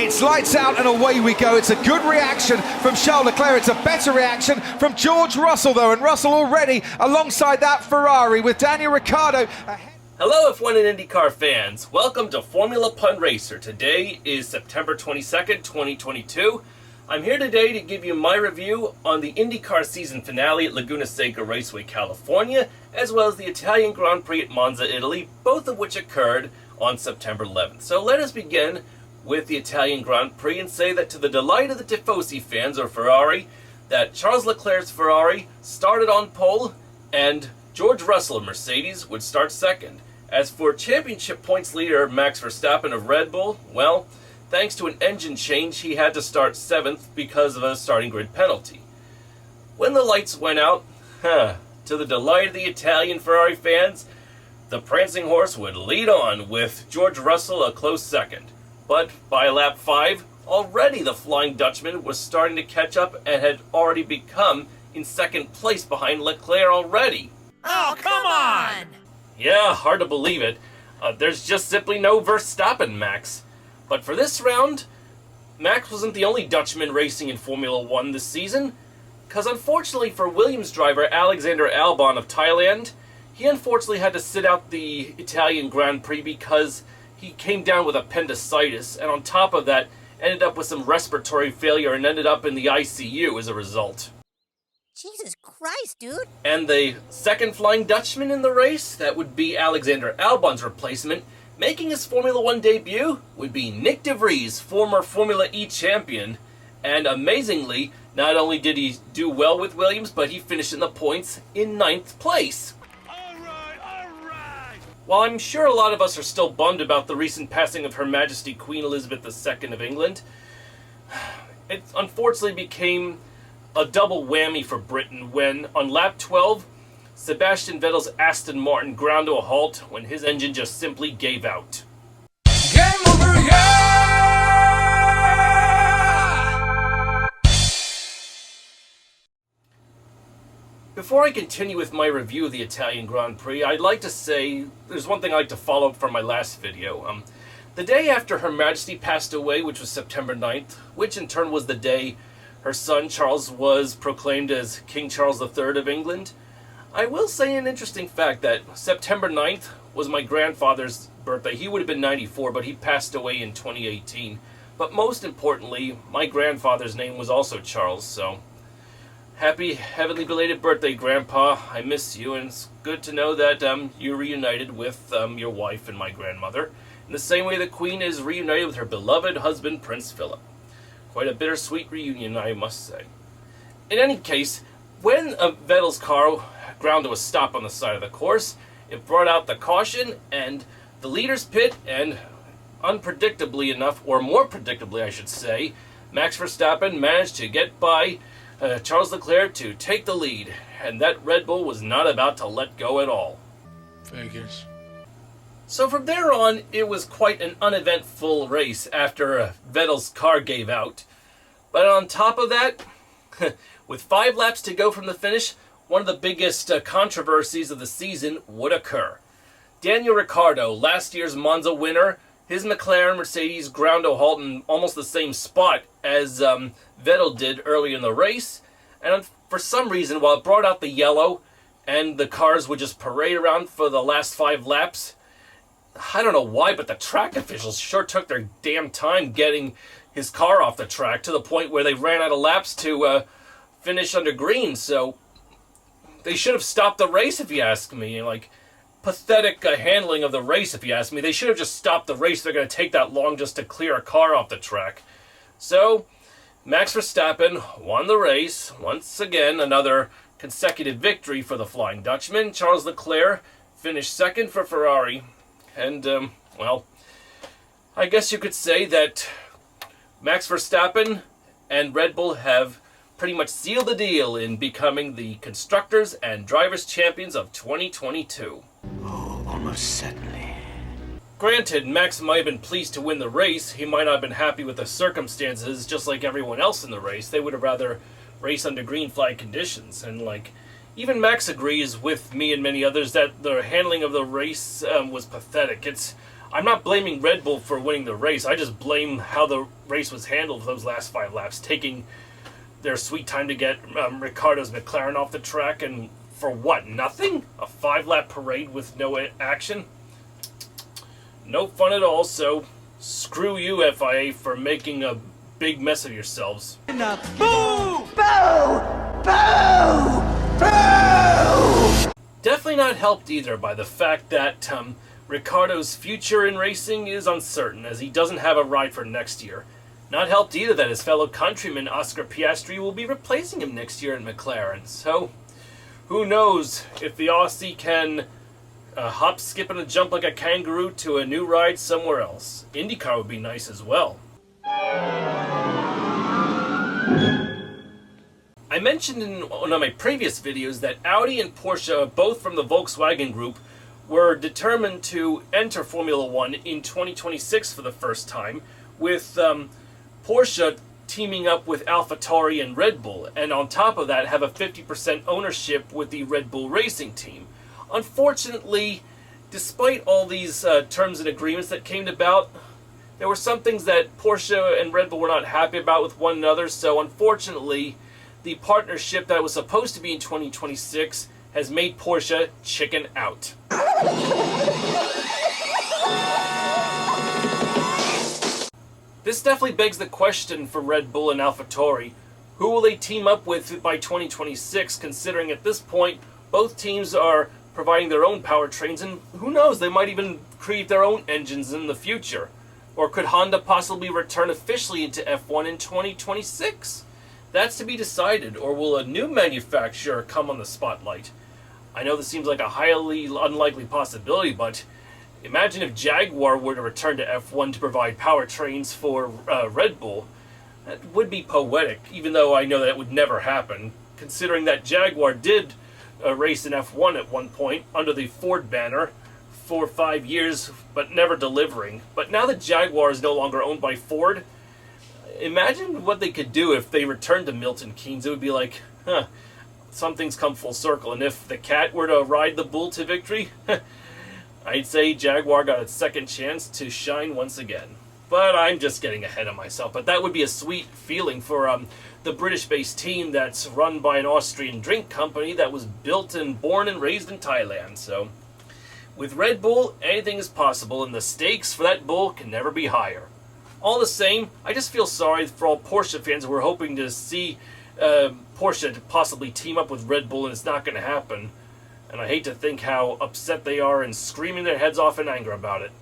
It's lights out and away we go. It's a good reaction from Charles Leclerc. It's a better reaction from George Russell, though. And Russell already alongside that Ferrari with Daniel Ricciardo. Hello F1 and IndyCar fans. Welcome to Formula Pun Racer. Today is September 22nd, 2022. I'm here today to give you my review on the IndyCar season finale at Laguna Seca Raceway, California, as well as the Italian Grand Prix at Monza, Italy, both of which occurred on September 11th. So let us begin with the Italian Grand Prix and say that to the delight of the Tifosi fans, or Ferrari, that Charles Leclerc's Ferrari started on pole and George Russell of Mercedes would start second. As for championship points leader Max Verstappen of Red Bull, well, thanks to an engine change, he had to start 7th because of a starting grid penalty. When the lights went out, to the delight of the Italian Ferrari fans, the prancing horse would lead on with George Russell a close second. But by lap 5, already the Flying Dutchman was starting to catch up and had already become in second place behind Leclerc already. Oh, come on! Yeah, hard to believe it. There's just simply no Verstappen, Max. But for this round, Max wasn't the only Dutchman racing in Formula 1 this season, because unfortunately for Williams driver Alexander Albon of Thailand, he unfortunately had to sit out the Italian Grand Prix because he came down with appendicitis, and on top of that, ended up with some respiratory failure and ended up in the ICU as a result. Jesus Christ, dude! And the second Flying Dutchman in the race, that would be Alexander Albon's replacement, making his Formula 1 debut, would be Nyck De Vries, former Formula E champion. And amazingly, not only did he do well with Williams, but he finished in the points in 9th place. While I'm sure a lot of us are still bummed about the recent passing of Her Majesty Queen Elizabeth II of England, it unfortunately became a double whammy for Britain when, on lap 12, Sebastian Vettel's Aston Martin ground to a halt when his engine just simply gave out. Game over, yeah! Before I continue with my review of the Italian Grand Prix, I'd like to say there's one thing I'd like to follow up from my last video. The day after Her Majesty passed away, which was September 9th, which in turn was the day her son Charles was proclaimed as King Charles III of England, I will say an interesting fact that September 9th was my grandfather's birthday. He would have been 94, but he passed away in 2018. But most importantly, my grandfather's name was also Charles, so happy heavenly belated birthday, Grandpa. I miss you, and it's good to know that you're reunited with your wife and my grandmother, in the same way the Queen is reunited with her beloved husband, Prince Philip. Quite a bittersweet reunion, I must say. In any case, when Vettel's car ground to a stop on the side of the course, it brought out the caution and the leader's pit, and unpredictably enough, or more predictably I should say, Max Verstappen managed to get by Charles Leclerc to take the lead, and that Red Bull was not about to let go at all. Vegas. So from there on, it was quite an uneventful race after Vettel's car gave out. But on top of that, with 5 laps to go from the finish, one of the biggest controversies of the season would occur. Daniel Ricciardo, last year's Monza winner, his McLaren Mercedes ground to a halt in almost the same spot as Vettel did early in the race. And for some reason, while it brought out the yellow and the cars would just parade around for the last 5 laps, I don't know why, but the track officials sure took their damn time getting his car off the track to the point where they ran out of laps to finish under green. So they should have stopped the race, if you ask me. Like, pathetic handling of the race, if you ask me. They should have just stopped the race. They're going to take that long just to clear a car off the track. So Max Verstappen won the race. Once again, another consecutive victory for the Flying Dutchman. Charles Leclerc finished second for Ferrari. And, well, I guess you could say that Max Verstappen and Red Bull have pretty much sealed the deal in becoming the Constructors and Drivers' Champions of 2022. Oh, almost certainly. Granted, Max might have been pleased to win the race. He might not have been happy with the circumstances, just like everyone else in the race. They would have rather raced under green flag conditions. And, like, even Max agrees with me and many others that the handling of the race was pathetic. It's I'm not blaming Red Bull for winning the race. I just blame how the race was handled for those last 5 laps, taking their sweet time to get Ricciardo's McLaren off the track, and for what, nothing? A 5-lap parade with no action? No fun at all, so screw you, FIA, for making a big mess of yourselves. Boo! Boo! Boo! Boo! Definitely not helped either by the fact that Ricciardo's future in racing is uncertain, as he doesn't have a ride for next year. Not helped either that his fellow countryman Oscar Piastri will be replacing him next year at McLaren. So, who knows if the Aussie can hop, skip, and a jump like a kangaroo to a new ride somewhere else. IndyCar would be nice as well. I mentioned in one of my previous videos that Audi and Porsche, both from the Volkswagen Group, were determined to enter Formula One in 2026 for the first time, with Porsche teaming up with AlphaTauri and Red Bull, and on top of that have a 50% ownership with the Red Bull racing team. Unfortunately, despite all these terms and agreements that came about, there were some things that Porsche and Red Bull were not happy about with one another, so unfortunately, the partnership that was supposed to be in 2026 has made Porsche chicken out. This definitely begs the question for Red Bull and AlphaTauri. Who will they team up with by 2026, considering at this point both teams are providing their own powertrains, and who knows, they might even create their own engines in the future. Or could Honda possibly return officially into F1 in 2026? That's to be decided, or will a new manufacturer come on the spotlight? I know this seems like a highly unlikely possibility, but imagine if Jaguar were to return to F1 to provide powertrains for Red Bull. That would be poetic, even though I know that would never happen, considering that Jaguar did race in F1 at one point under the Ford banner for 5 years, but never delivering. But now that Jaguar is no longer owned by Ford, imagine what they could do if they returned to Milton Keynes. It would be like, some things come full circle. And if the cat were to ride the bull to victory, I'd say Jaguar got its second chance to shine once again. But I'm just getting ahead of myself. But that would be a sweet feeling for the British-based team that's run by an Austrian drink company that was built and born and raised in Thailand. So, with Red Bull, anything is possible, and the stakes for that bull can never be higher. All the same, I just feel sorry for all Porsche fans who were hoping to see Porsche to possibly team up with Red Bull, and it's not going to happen. And I hate to think how upset they are and screaming their heads off in anger about it.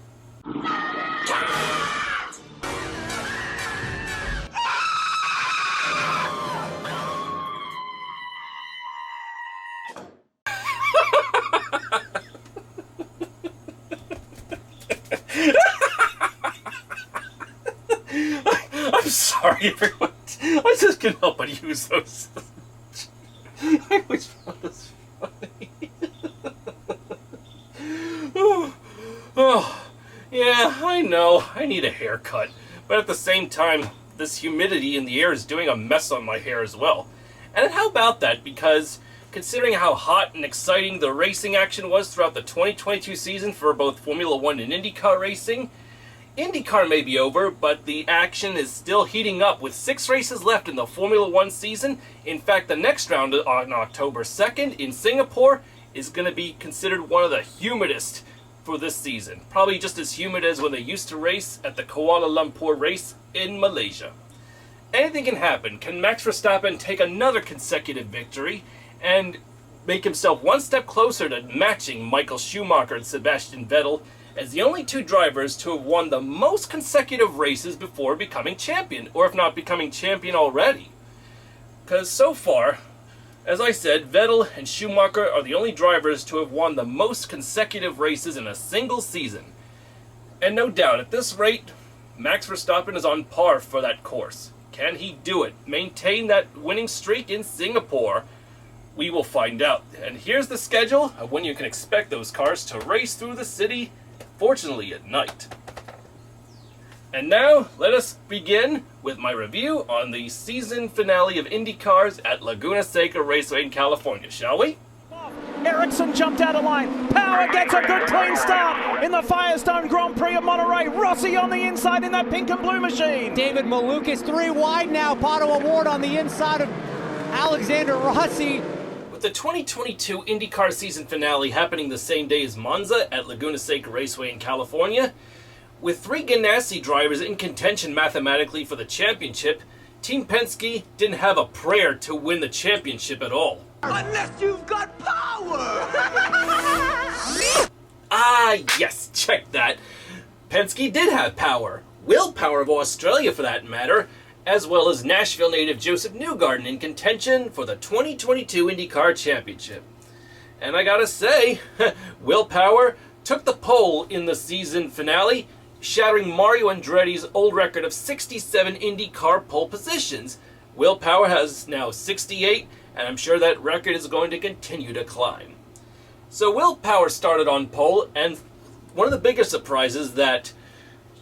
I'm sorry, everyone. I just can't help but use those. I always found this funny. Oh, yeah, I know. I need a haircut. But at the same time, this humidity in the air is doing a mess on my hair as well. And how about that? Because considering how hot and exciting the racing action was throughout the 2022 season for both Formula One and IndyCar racing, IndyCar may be over, but the action is still heating up with 6 races left in the Formula One season. In fact, the next round on October 2nd in Singapore is going to be considered one of the humidest for this season. Probably just as humid as when they used to race at the Kuala Lumpur race in Malaysia. Anything can happen. Can Max Verstappen take another consecutive victory and make himself one step closer to matching Michael Schumacher and Sebastian Vettel as the only 2 drivers to have won the most consecutive races before becoming champion, or if not becoming champion already? Because so far, as I said, Vettel and Schumacher are the only drivers to have won the most consecutive races in a single season. And no doubt, at this rate, Max Verstappen is on par for that course. Can he do it? Maintain that winning streak in Singapore? We will find out. And here's the schedule of when you can expect those cars to race through the city, fortunately at night. And now, let us begin with my review on the season finale of IndyCars at Laguna Seca Raceway in California, shall we? Ericsson jumped out of line. Power gets a good clean start in the Firestone Grand Prix of Monterey. Rossi on the inside in that pink and blue machine. David Malukas 3 wide now. Pato Award on the inside of Alexander Rossi. With the 2022 IndyCar season finale happening the same day as Monza at Laguna Seca Raceway in California, with 3 Ganassi drivers in contention mathematically for the championship, Team Penske didn't have a prayer to win the championship at all. Unless you've got power! Ah, yes, check that. Penske did have power. Willpower of Australia, for that matter, as well as Nashville native Joseph Newgarden in contention for the 2022 IndyCar Championship. And I gotta say, Willpower took the pole in the season finale, shattering Mario Andretti's old record of 67 IndyCar pole positions. Willpower has now 68, and I'm sure that record is going to continue to climb. So Willpower started on pole, and one of the bigger surprises that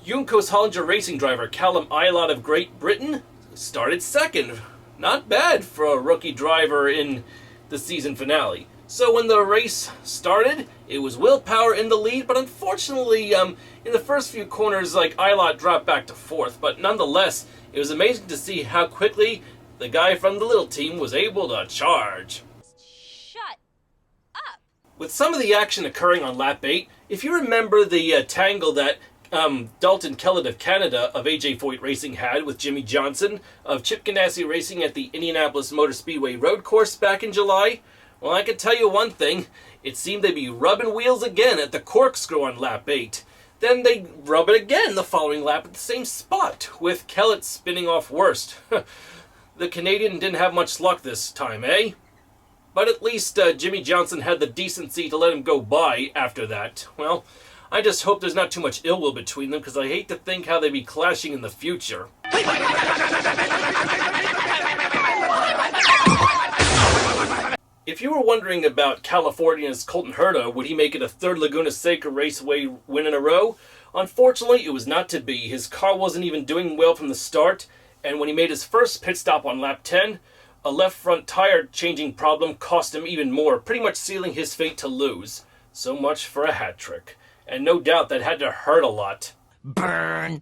Juncos Hollinger racing driver Callum Ilott of Great Britain started second. Not bad for a rookie driver in the season finale. So when the race started, it was Willpower in the lead, but unfortunately, in the first few corners, Ilott dropped back to 4th. But nonetheless, it was amazing to see how quickly the guy from the little team was able to charge. Shut up. With some of the action occurring on lap 8, if you remember the tangle that Dalton Kellett of Canada of AJ Foyt Racing had with Jimmy Johnson of Chip Ganassi Racing at the Indianapolis Motor Speedway Road Course back in July, well, I can tell you one thing, it seemed they'd be rubbing wheels again at the corkscrew on lap 8. Then they rub it again the following lap at the same spot, with Kellett spinning off worst. The Canadian didn't have much luck this time, eh? But at least Jimmy Johnson had the decency to let him go by after that. Well, I just hope there's not too much ill will between them, because I hate to think how they'd be clashing in the future. If you were wondering about California's Colton Herta, would he make it a 3rd Laguna Seca Raceway win in a row? Unfortunately, it was not to be. His car wasn't even doing well from the start, and when he made his first pit stop on lap 10, a left front tire changing problem cost him even more, pretty much sealing his fate to lose. So much for a hat trick. And no doubt that had to hurt a lot. Burn!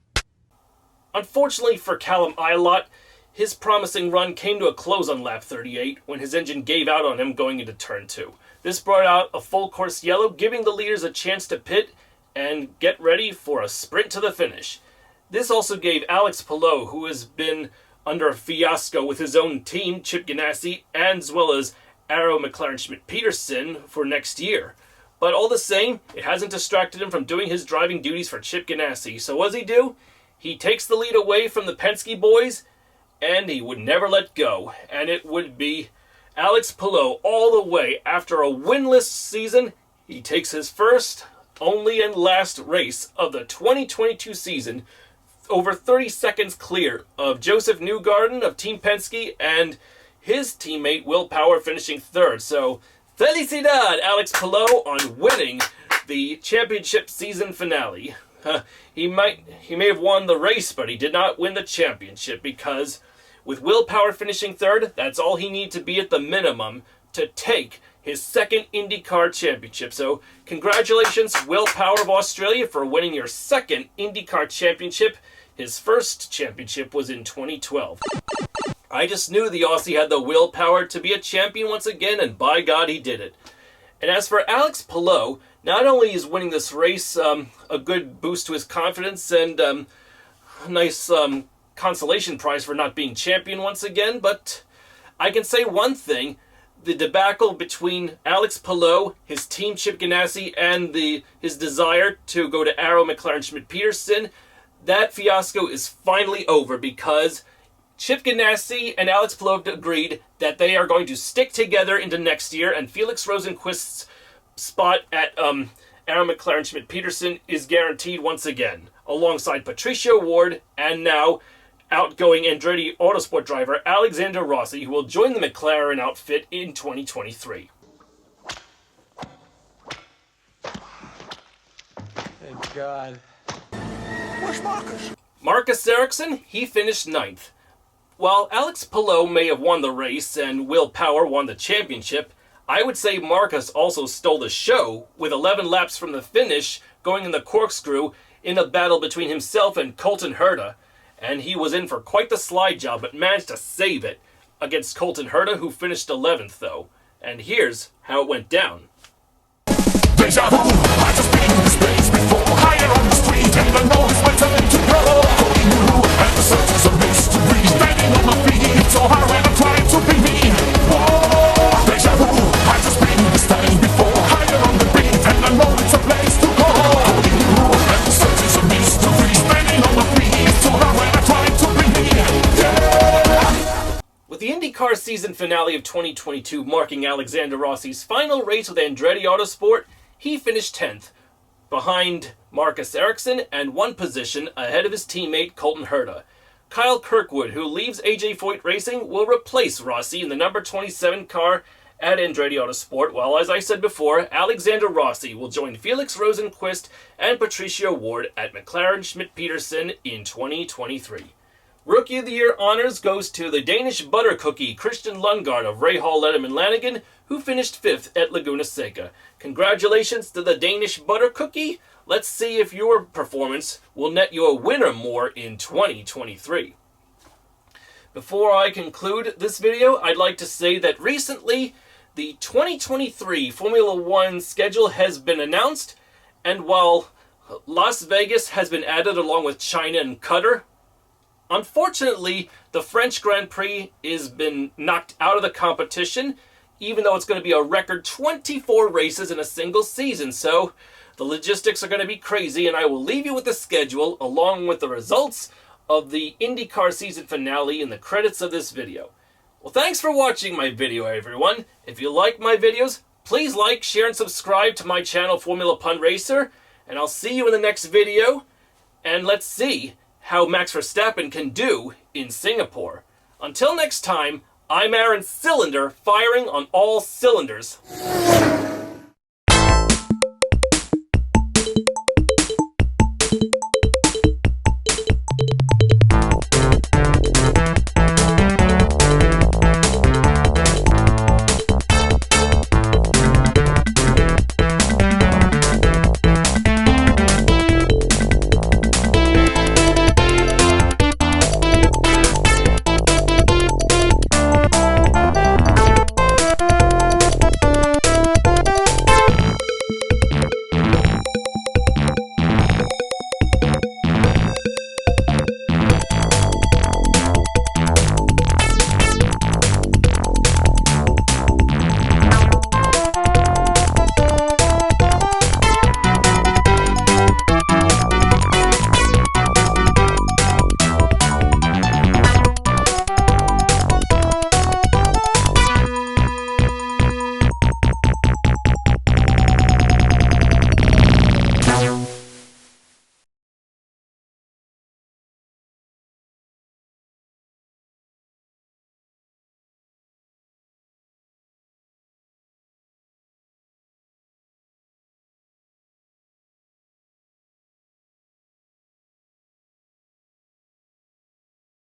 Unfortunately for Callum Ilott, his promising run came to a close on lap 38 when his engine gave out on him going into turn 2. This brought out a full course yellow, giving the leaders a chance to pit and get ready for a sprint to the finish. This also gave Alex Palou, who has been under a fiasco with his own team, Chip Ganassi, as well as Arrow McLaren Schmidt-Peterson for next year. But all the same, it hasn't distracted him from doing his driving duties for Chip Ganassi. So what does he do? He takes the lead away from the Penske boys, and he would never let go. And it would be Alex Palou all the way. After a winless season, he takes his first, only, and last race of the 2022 season, over 30 seconds clear of Joseph Newgarden of Team Penske and his teammate Willpower finishing 3rd. So, felicidad, Alex Palou, on winning the championship season finale. He may have won the race, but he did not win the championship, because with Willpower finishing 3rd, that's all he needs to be at the minimum to take his 2nd IndyCar championship. So congratulations, Willpower of Australia, for winning your 2nd IndyCar championship. His first championship was in 2012. I just knew the Aussie had the willpower to be a champion once again, and by God, he did it. And as for Alex Palou, not only is winning this race a good boost to his confidence and a nice consolation prize for not being champion once again, but I can say one thing: the debacle between Alex Palou, his team Chip Ganassi, and his desire to go to Arrow McLaren Schmidt-Peterson, that fiasco is finally over, because Chip Ganassi and Alex Palou have agreed that they are going to stick together into next year, and Felix Rosenquist's spot at Arrow McLaren Schmidt-Peterson is guaranteed once again, alongside Patricio Ward and now outgoing Andretti Autosport driver Alexander Rossi, who will join the McLaren outfit in 2023. Thank God. Where's Marcus? Marcus Ericsson, he finished 9th. While Alex Palou may have won the race and Willpower won the championship, I would say Marcus also stole the show, with 11 laps from the finish going in the corkscrew in a battle between himself and Colton Herta. And he was in for quite the slide job, but managed to save it against Colton Herta, who finished 11th though. And here's how it went down. Deja vu, I just been in this place before. Higher on the street, and I know it's my time to grow. Holding you, and the search is a mystery. Standing on my feet, so hard when I'm trying to be me. Whoa, deja vu, I just been in this time before. Higher on the beat, and I know it's a place to go. Holding you, and the search is a mystery. Standing on my feet, so hard when I'm trying to be me. Yeah. With the IndyCar season finale of 2022 marking Alexander Rossi's final race with Andretti Autosport, he finished 10th, behind Marcus Ericsson and one position ahead of his teammate Colton Herta. Kyle Kirkwood, who leaves AJ Foyt Racing, will replace Rossi in the number 27 car at Andretti Autosport, while, as I said before, Alexander Rossi will join Felix Rosenqvist and Patricio Ward at McLaren Schmidt-Peterson in 2023. Rookie of the Year honors goes to the Danish butter cookie Christian Lundgaard of Rahal Letterman Lanigan, who finished 5th at Laguna Seca. Congratulations to the Danish butter cookie. Let's see if your performance will net you a winner more in 2023. Before I conclude this video, I'd like to say that recently the 2023 Formula One schedule has been announced, and while Las Vegas has been added along with China and Qatar, unfortunately, the French Grand Prix has been knocked out of the competition, even though it's going to be a record 24 races in a single season. So the logistics are going to be crazy, and I will leave you with the schedule along with the results of the IndyCar season finale in the credits of this video. Well, thanks for watching my video, everyone. If you like my videos, please like, share, and subscribe to my channel, Formula Pun Racer, and I'll see you in the next video, and let's see how Max Verstappen can do in Singapore. Until next time, I'm Aaron Cylinder, firing on all cylinders.